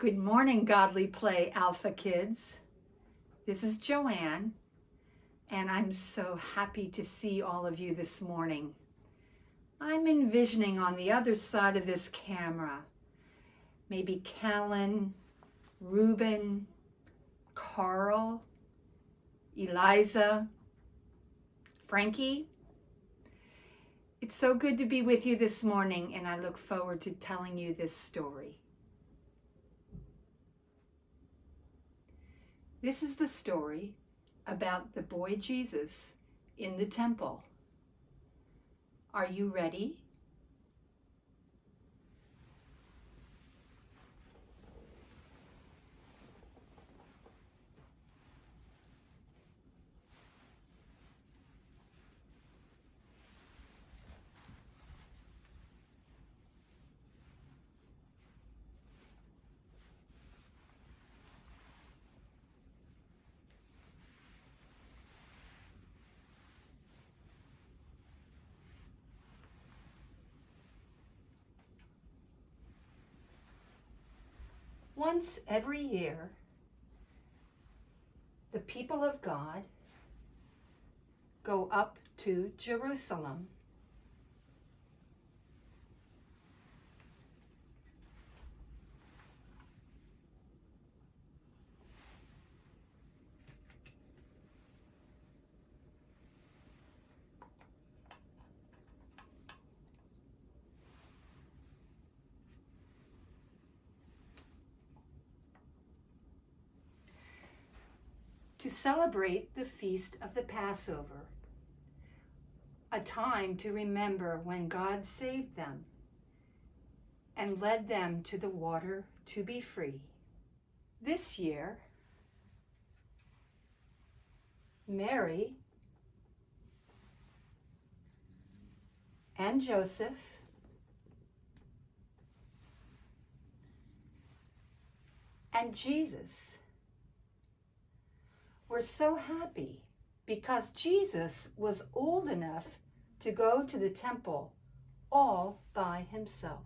Good morning, Godly Play Alpha Kids. This is Joanne, and I'm so happy to see all of you this morning. I'm envisioning on the other side of this camera, maybe Callan, Reuben, Carl, Eliza, Frankie. It's so good to be with you this morning, and I look forward to telling you this story. This is the story about the boy Jesus in the temple. Are you ready? Once every year, the people of God go up to Jerusalem. To celebrate the feast of the Passover, a time to remember when God saved them and led them to the water to be free. This year, Mary and Joseph and Jesus were so happy because Jesus was old enough to go to the temple all by himself.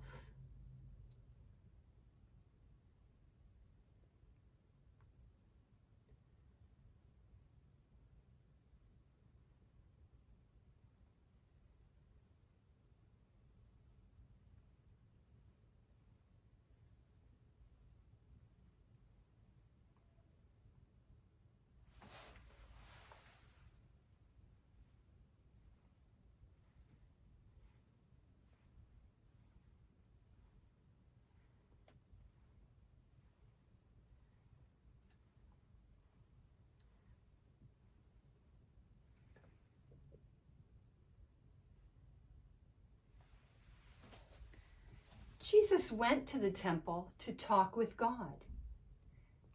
Jesus went to the temple to talk with God,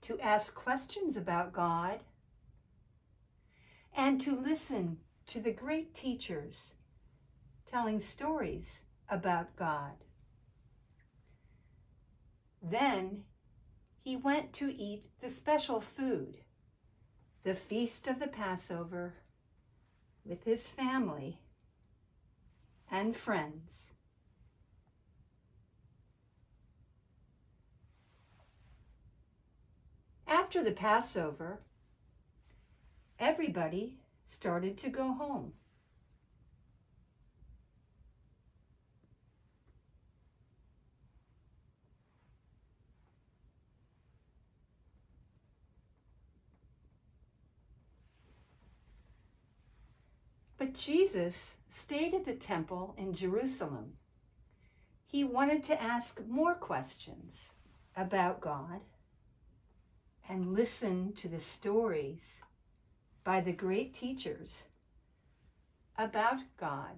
to ask questions about God, and to listen to the great teachers telling stories about God. Then he went to eat the special food, the feast of the Passover, with his family and friends. After the Passover, everybody started to go home. But Jesus stayed at the temple in Jerusalem. He wanted to ask more questions about God and listen to the stories by the great teachers about God.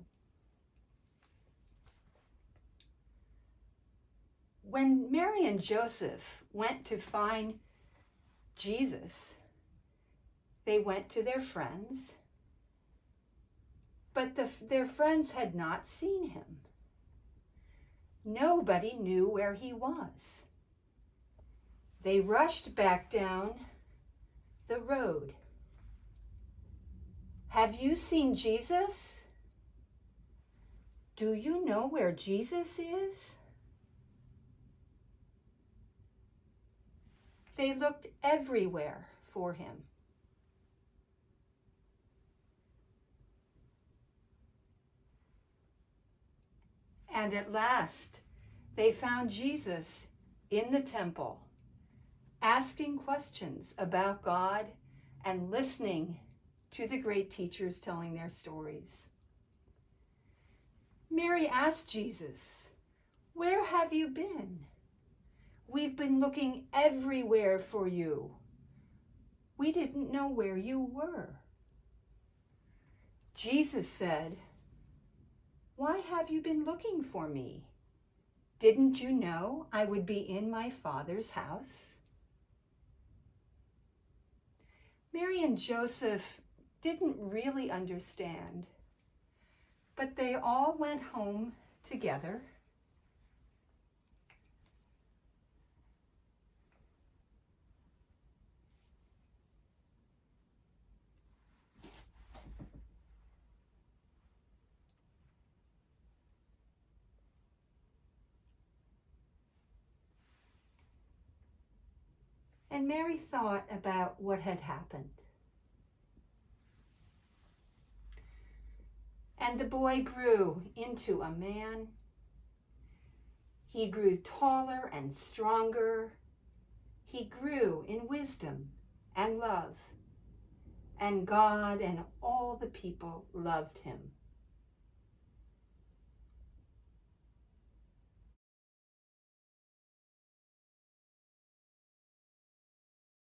When Mary and Joseph went to find Jesus, they went to their friends, but their friends had not seen him. Nobody knew where he was. They rushed back down the road. Have you seen Jesus? Do you know where Jesus is? They looked everywhere for him. And at last, they found Jesus in the temple, asking questions about God and listening to the great teachers telling their stories. Mary asked Jesus, "Where have you been? We've been looking everywhere for you. We didn't know where you were." Jesus said, "Why have you been looking for me? Didn't you know I would be in my Father's house?" Mary and Joseph didn't really understand, but they all went home together. And Mary thought about what had happened. And the boy grew into a man. He grew taller and stronger. He grew in wisdom and love. And God and all the people loved him.